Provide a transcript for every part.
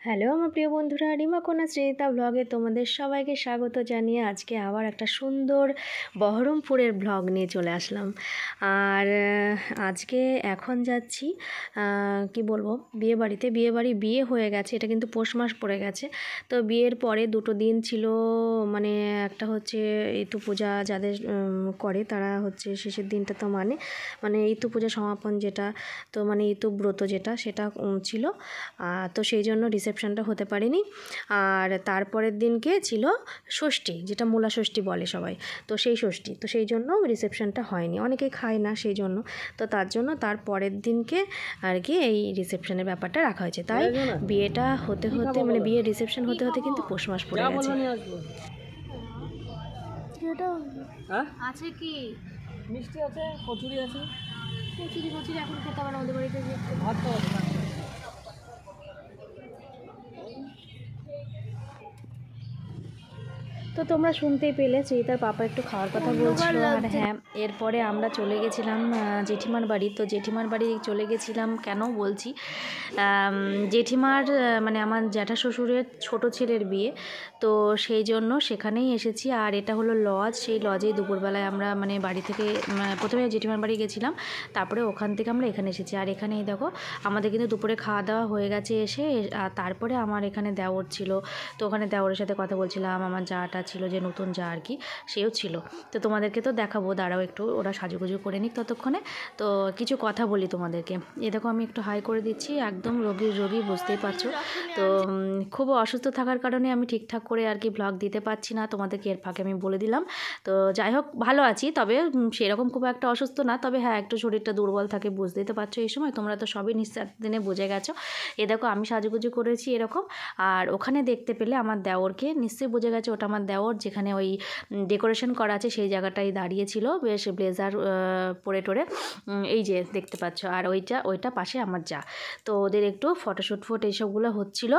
Hello আমার প্রিয় বন্ধুরা, রিমা কন্যা শ্রীতা ব্লগে তোমাদের সবাইকে স্বাগত জানিয়ে আজকে আবার একটা সুন্দর বহরমপুরের ব্লগ নিয়ে চলে আসলাম। আর আজকে এখন যাচ্ছি কি বলবো, বিয়ে হয়ে গেছে। এটা কিন্তু পৌষ মাস পড়ে গেছে। তো বিয়ের পরে দুটো দিন ছিল, মানে একটা হচ্ছে ঋতু পূজা যাদের করে তারা হচ্ছে শেষের দিনটা তো মানে ঋতু পূজা সমাপন যেটা, তো মানে ঋতু ব্রত যেটা সেটা ছিল। তো সেই জন্য রিসেপশনটা হতে পারেনি। আর তারপরের দিনকে ছিল ষষ্ঠী, যেটা মূলা ষষ্ঠী বলে সবাই, তো সেই ষষ্ঠী, তো সেই জন্য রিসেপশনটা হয়নি, অনেকেই খায় না সেই জন্য। তো তার জন্য তার পরের দিনকে আর কি এই রিসেপশনের ব্যাপারটা রাখা হয়েছে। তাই বিয়েটা হতে হতে মানে বিয়ের রিসেপশন হতে হতে কিন্তু পৌষ মাস পড়ে গেছে। আছে কি মিষ্টি আছে, কচুরি আছে। কচুরি এখন খেতে হবে না, ওদের বাড়িতে যে ভাত খাওয়া হবে। তো তোমরা শুনতেই পেলে শ্রীতার পাপা একটু খাওয়ার কথা বলছিল। আর হ্যাঁ, এরপরে আমরা চলে গেছিলাম জেঠিমার বাড়ি। তো জেঠিমার বাড়ি চলে গেছিলাম কেন বলছি, জেঠিমার মানে আমার জ্যাঠা শ্বশুরের ছোট ছেলের বিয়ে, তো সেই জন্য সেখানেই এসেছি। আর এটা হলো লজ, সেই লজেই দুপুরবেলায় আমরা মানে বাড়ি থেকে প্রথমে জেঠিমার বাড়ি গেছিলাম, তারপরে ওখান থেকে আমরা এখানে এসেছি। আর এখানেই দেখো আমাদের কিন্তু দুপুরে খাওয়া দাওয়া হয়ে গেছে এসে। আর তারপরে আমার এখানে দেওর ছিল, তো ওখানে দেওরের সাথে কথা বলছিলাম। আমার যাটা ছিল, যে নতুন যা আর কি, সেও ছিল। তো তোমাদেরকে তো দেখাবো, দাঁড়াও একটু, ওরা সাজুগুজু করে নিক ততক্ষণে। তো কিছু কথা বলি তোমাদেরকে। এ দেখো আমি একটু হাই করে দিচ্ছি, একদম রোগী বুঝতেই পারছো। তো খুব অসুস্থ থাকার কারণে আমি ঠিকঠাক করে আর কি ব্লগ দিতে পারছি না, তোমাদেরকে এর ফাঁকে আমি বলে দিলাম। তো যাই হোক, ভালো আছি, তবে সেরকম খুব একটা অসুস্থ না, তবে হ্যাঁ একটু শরীরটা দুর্বল থাকে, বুঝতেই তো পারছো এই সময়, তোমরা তো সবই নিশ্চয় দিনে বুঝে গেছো। এ দেখো আমি সাজুগুজু করেছি এরকম। আর ওখানে দেখতে পেলে আমার দেওরকে নিশ্চয়ই বুঝে গেছে, ওটা আমার দেওর, যেখানে ওই ডেকোরেশন করা আছে সেই জায়গাটাই দাঁড়িয়েছিল, বেশ ব্লেজার পরে টোরে, এই যে দেখতে পাচ্ছ। আর ওইটা পাশে আমার যা। তো ওদের একটু ফটোশ্যুট এইসবগুলো হচ্ছিল।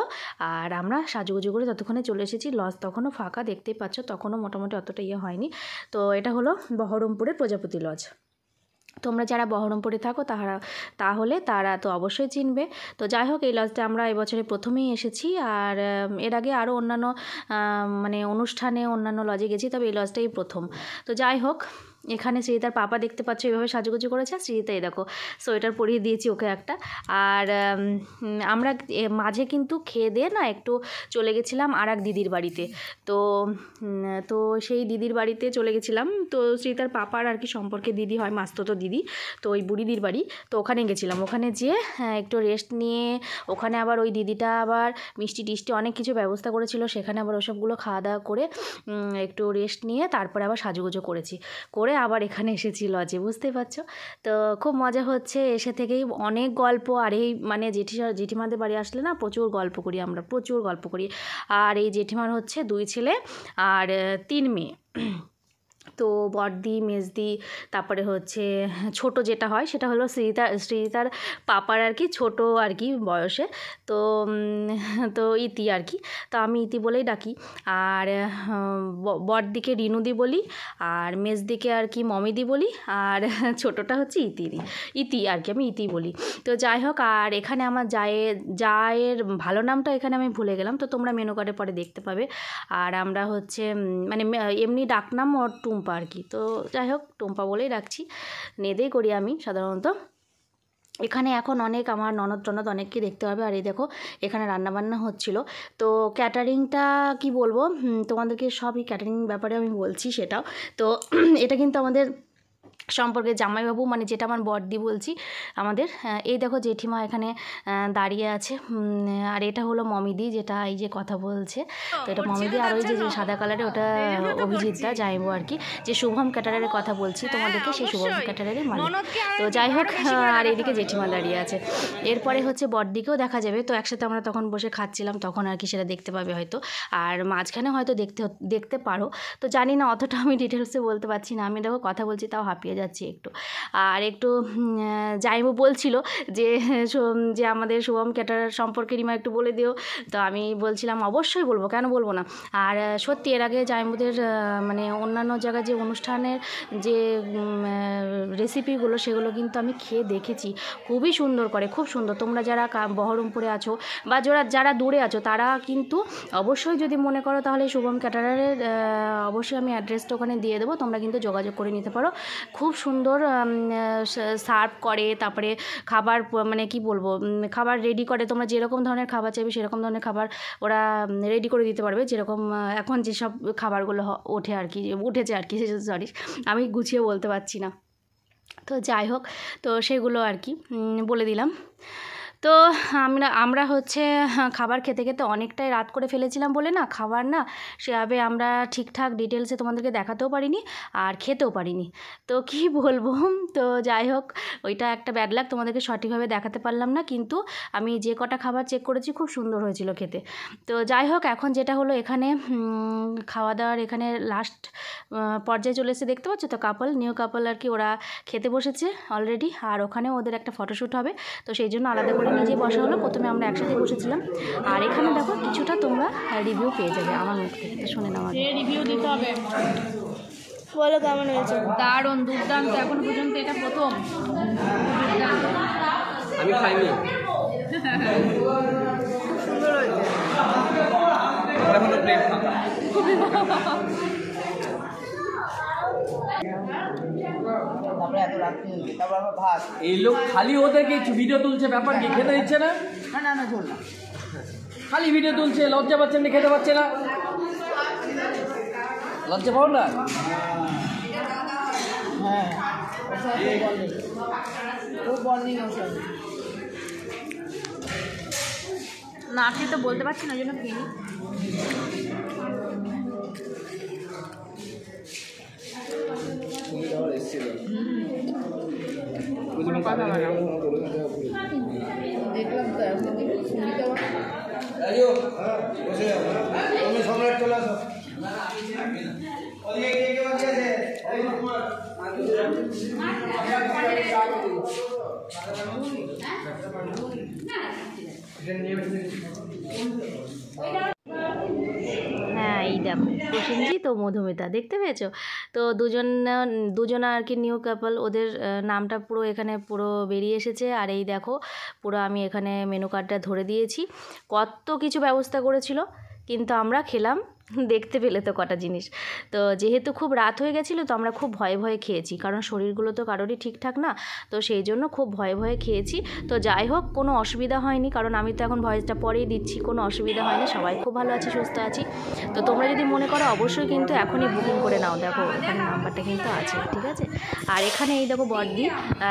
আর আমরা সাজুগুজু করে ততক্ষণে চলে এসেছি। লজ তখনও ফাঁকা, দেখতেই পাচ্ছ, তখনও মোটামুটি অতটা হয়নি। তো এটা হলো বহরমপুরের প্রজাপতি লজ। তোমরা যারা বহরমপুরে থাকো তাহলে তারা তো অবশ্যই চিনবে। তো যাই হোক, এই লজটা আমরা এবছরে প্রথমেই এসেছি। আর এর আগে আরও অন্যান্য মানে অনুষ্ঠানে অন্যান্য লজে গেছি, তবে এই লজটাই প্রথম। তো যাই হোক, এখানে শ্রীতার পাপা দেখতে পাচ্ছ এভাবে সাজুগুজু করেছে। শ্রীতা এই দেখো সোয়েটার পরিয়ে দিয়েছি ওকে একটা। আর আমরা মাঝে কিন্তু খেয়ে দিয়ে না একটু চলে গেছিলাম আর এক দিদির বাড়িতে। তো সেই দিদির বাড়িতে চলে গেছিলাম। তো শ্রীতার পাপার আর কি সম্পর্কে দিদি হয়, মাস্তুতো দিদি। তো ওই বুড়িদির বাড়ি, তো ওখানে গেছিলাম। ওখানে যেয়ে একটু রেস্ট নিয়ে, ওখানে আবার ওই দিদিটা আবার মিষ্টি টিষ্টি অনেক কিছু ব্যবস্থা করেছিল, সেখানে আবার ওসবগুলো খাওয়া দাওয়া করে একটু রেস্ট নিয়ে তারপরে আবার সাজুগুজু করে আবার এখানে এসেছি লজে, বুঝতে পারছো। তো খুব মজা হচ্ছে, এসে থেকেই অনেক গল্প। আর এই মানে জেঠিমাদের বাড়ি আসলে না প্রচুর গল্প করি আমরা, প্রচুর গল্প করি। আর এই জেঠিমার হচ্ছে 2 ছেলে আর 3 মেয়ে। তো বড়দি, মেজদি, তারপরে হচ্ছে ছোট যেটা হয় সেটা হলো শ্রীতার পাপার আর কি ছোট আর কি বয়সে। তো তো ইতি আর কি, তো আমি ইতি বলেই ডাকি। আর বড়দিকে রিনুদি বলি, আর মেজদিকে আর কি মমিদি বলি, আর ছোটটা হচ্ছে ইতি আর কি, আমি ইতি বলি। তো যাই হোক, আর এখানে আমার জায়ের ভালো নামটা এখানে আমি ভুলে গেলাম, তো তোমরা মেনু কার্ডে পরে দেখতে পাবে। আর আমরা হচ্ছে মানে এমনি ডাকনাম ওর টুম্পা আর কি। তো যাই হোক, টুম্পা বলেই ডাকছি, নেদেই করি আমি সাধারণত। এখানে এখন অনেক আমার ননদ অনেককে দেখতে হবে। আর এই দেখো এখানে রান্নাবান্না হচ্ছিল। তো ক্যাটারিংটা কি বলবো তোমাদেরকে, সবই ক্যাটারিং ব্যাপারে আমি বলছি সেটাও। তো এটা কিন্তু আমাদের সম্পর্কে জামাইবাবু, মানে যেটা আমার বড়দি বলছি আমাদের। এই দেখো জেঠিমা এখানে দাঁড়িয়ে আছে। আর এটা হলো মমিদি, যেটা এই যে কথা বলছে। তো এটা মমিদি। আর ওই যে সাদা কালারে ওটা অভিজিৎদা জামাইবাবু আর কি, যে শুভম ক্যাটারারের কথা বলছি তোমাদেরকে, সেই শুভম ক্যাটারারের মালিক। তো যাই হোক, আর এইদিকে জেঠিমা দাঁড়িয়ে আছে। এরপরে হচ্ছে বড়দিকেও দেখা যাবে। তো একসাথে আমরা তখন বসে খাচ্ছিলাম, তখন আর কি সেটা দেখতে পাবে হয়তো। আর মাঝখানে হয়তো দেখতে পারো, তো জানি না, অতটা আমি ডিটেলসে বলতে পারছি না। আমি দেখো কথা বলছি তাও হাঁপিয়ে পেয়ে যাচ্ছি একটু। আর একটু জাইবু বলছিল যে যে আমাদের শুভম ক্যাটারার সম্পর্কে রিমা একটু বলে দিও। তো আমি বলছিলাম অবশ্যই বলবো, কেন বলবো না। আর সত্যি এর আগে জাইবুদের মানে অন্যান্য জায়গায় যে অনুষ্ঠানের যে রেসিপিগুলো সেগুলো কিন্তু আমি খেয়ে দেখেছি, খুবই সুন্দর করে, খুব সুন্দর। তোমরা যারা বহরমপুরে আছো বা যারা দূরে আছো তারা কিন্তু অবশ্যই যদি মনে করো তাহলে শুভম ক্যাটারারের অবশ্যই আমি অ্যাড্রেসটা ওখানে দিয়ে দেবো, তোমরা কিন্তু যোগাযোগ করে নিতে পারো। খুব সুন্দর সার্ভ করে, তারপরে খাবার মানে কি বলবো, খাবার রেডি করে, তোমরা যেরকম ধরনের খাবার চাইবে সেরকম ধরনের খাবার ওরা রেডি করে দিতে পারবে, যেরকম এখন যেসব খাবারগুলো ওঠে আর কি, উঠেছে আর কি, সরি আমি গুছিয়ে বলতে পারছি না। তো যাই হোক, তো সেগুলো আর কি বলে দিলাম। তো আমরা হচ্ছে খাবার খেতে খেতে অনেকটাই রাত করে ফেলেছিলাম বলে না, খাবার না সেভাবে আমরা ঠিকঠাক ডিটেলসে তোমাদেরকে দেখাতেও পারিনি আর খেতেও পারিনি। তো কি বলবো, তো যাই হোক ওইটা একটা ব্যাড লাক, তোমাদেরকে সঠিকভাবে দেখাতে পারলাম না, কিন্তু আমি যে কটা খাবার চেক করেছি খুব সুন্দর হয়েছিল খেতে। তো যাই হোক, এখন যেটা হলো এখানে খাওয়া দাওয়ার এখানে লাস্ট পর্যায়ে চলে এসে দেখতে পাচ্ছ তো, নিউ কাপল আর কি, ওরা খেতে বসেছে অলরেডি। আর ওখানে ওদের একটা ফটোশ্যুট হবে, তো সেই জন্য আলাদা করে নিজেই বসা হলো। প্রথমে আমরা একসাথে বসেছিলাম। আর এখানে দেখো কিছুটা তোমরা রিভিউ পেয়ে যাবে আমার মুখ থেকে, তো শুনে নাও। রিভিউ দিতে হবে, বলো কেমন হয়েছে। দারুণ, দুর্দান্ত, এখন পর্যন্ত এটা প্রথম। আমি খাইনি। সুন্দর হয়েছে। এই লোক খালি ওদেরকে ভিডিও তুলছে, ব্যাপার কি খেতে দিচ্ছে না? না চল না, খালি ভিডিও তুলছে, লজ্জা পাচ্ছেন না, খেতে পাচ্ছে না, লজ্জা পাও না? হ্যাঁ না খেয়ে তো বলতে পারছি না, ওই জন্য খেয়ে নি। দেখলাম তো এখন সুবিধা সম্রাট চলে আসো। হ্যাঁ এই দেখো প্রসেনজিৎ ও মধুমিতা, দেখতে পেয়েছো তো? দুজনা আর কি নিউ কাপল, ওদের নামটা পুরো এখানে পুরো বেরিয়ে এসেছে। আর এই দেখো পুরো আমি এখানে মেনু কার্ডটা ধরে দিয়েছি, কত কিছু ব্যবস্থা করেছিল, কিন্তু আমরা খেলাম দেখতে পেলে তো কটা জিনিস। তো যেহেতু খুব রাত হয়ে গেছিলো তো আমরা খুব ভয়ে ভয়ে খেয়েছি, কারণ শরীরগুলো তো কারোরই ঠিকঠাক না, তো সেই জন্য খুব ভয়ে ভয়ে খেয়েছি। তো যাই হোক, কোনো অসুবিধা হয়নি, কারণ আমি তো এখন ভয়েসটা পরেই দিচ্ছি, কোনো অসুবিধা হয়নি, সবাই খুব ভালো আছি, সুস্থ আছি। তো তোমরা যদি মনে করো অবশ্যই কিন্তু এখনই বুকিং করে নাও, দেখো এখানে নাম্বারটা কিন্তু আছে, ঠিক আছে? আর এখানে এই দেখো বড়দি,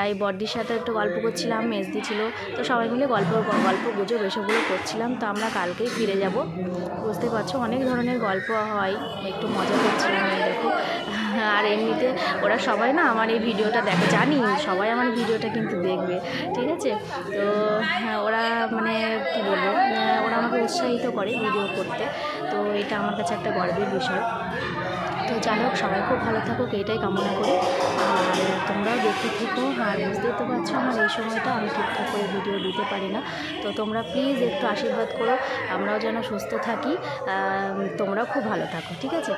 এই বড়দির সাথে একটু গল্প করছিলাম, মেজদি ছিল, তো সবাই মিলে গল্প গুজব এসবগুলো করছিলাম। তো আমরা কালকেই ফিরে যাব, বুঝতে পারছো, অনেক ধরনের গল্প হয়, একটু মজা করছিলাম। দেখো, আর এমনিতে ওরা সবাই না আমার এই ভিডিওটা দেখে, জানি সবাই আমার ভিডিওটা কিন্তু দেখবে, ঠিক আছে? তো ওরা মানে কি বলবো, ওরা আমাকে উৎসাহিত করে ভিডিও করতে, তো এটা আমার কাছে একটা গর্বের বিষয়। তো যাই হোক, সবাই খুব ভালো থাকুক এটাই কামনা করি। আর তোমরাও দেখতে থেকো। আর বুঝতেই তো পারছো আমার এই সময়টা আমি ঠিকঠাক করে ভিডিও দিতে পারি না, তো তোমরা প্লিজ একটু আশীর্বাদ করো, আমরাও যেন সুস্থ থাকি, তোমরাও খুব ভালো থাকো, ঠিক আছে?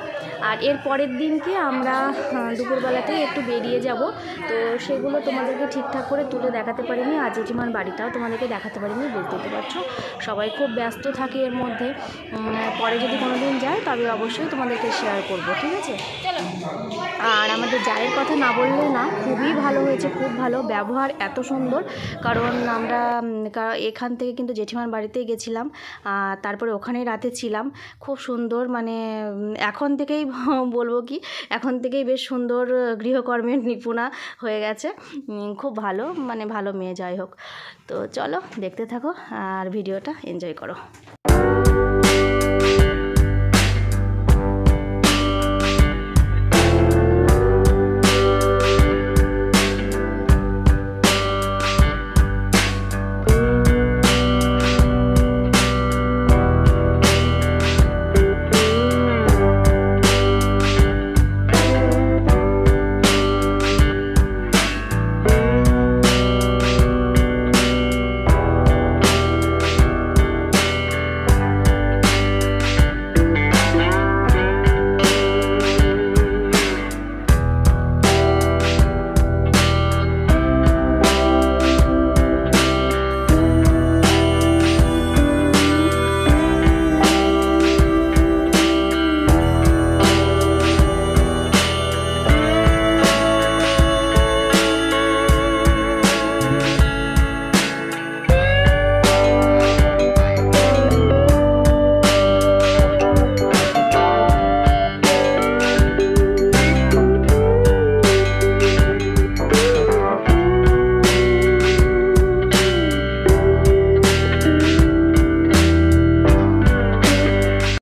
আর এর পরের দিনকে আমরা দুপুরবেলাতেই একটু বেরিয়ে যাব, তো সেগুলো তোমাদেরকে ঠিকঠাক করে তুলে দেখাতে পারিনি। আর জেঠিমার বাড়িটাও তোমাদেরকে দেখাতে পারিনি, বুঝতেই তো পারছো সবাই খুব ব্যস্ত থাকে এর মধ্যে। পরে যদি কোনো দিন যায় তবে অবশ্যই তোমাদেরকে শেয়ার করবো, ঠিক আছে? আর আমাদের জায়ের কথা না বললে না, খুবই ভালো হয়েছে, খুব ভালো ব্যবহার, এত সুন্দর। কারণ আমরা এখান থেকে কিন্তু জেঠিমার বাড়িতেই গেছিলাম, তারপরে ওখানেই রাতে ছিলাম, খুব সুন্দর, মানে এখন থেকেই বলবো কি, এখন থেকেই বেশ সুন্দর গৃহকর্মের নিপুণা হয়ে গেছে, খুব ভালো, মানে ভালো মেয়ে। যাই হোক, তো চলো দেখতে থাকো আর ভিডিওটা এনজয় করো।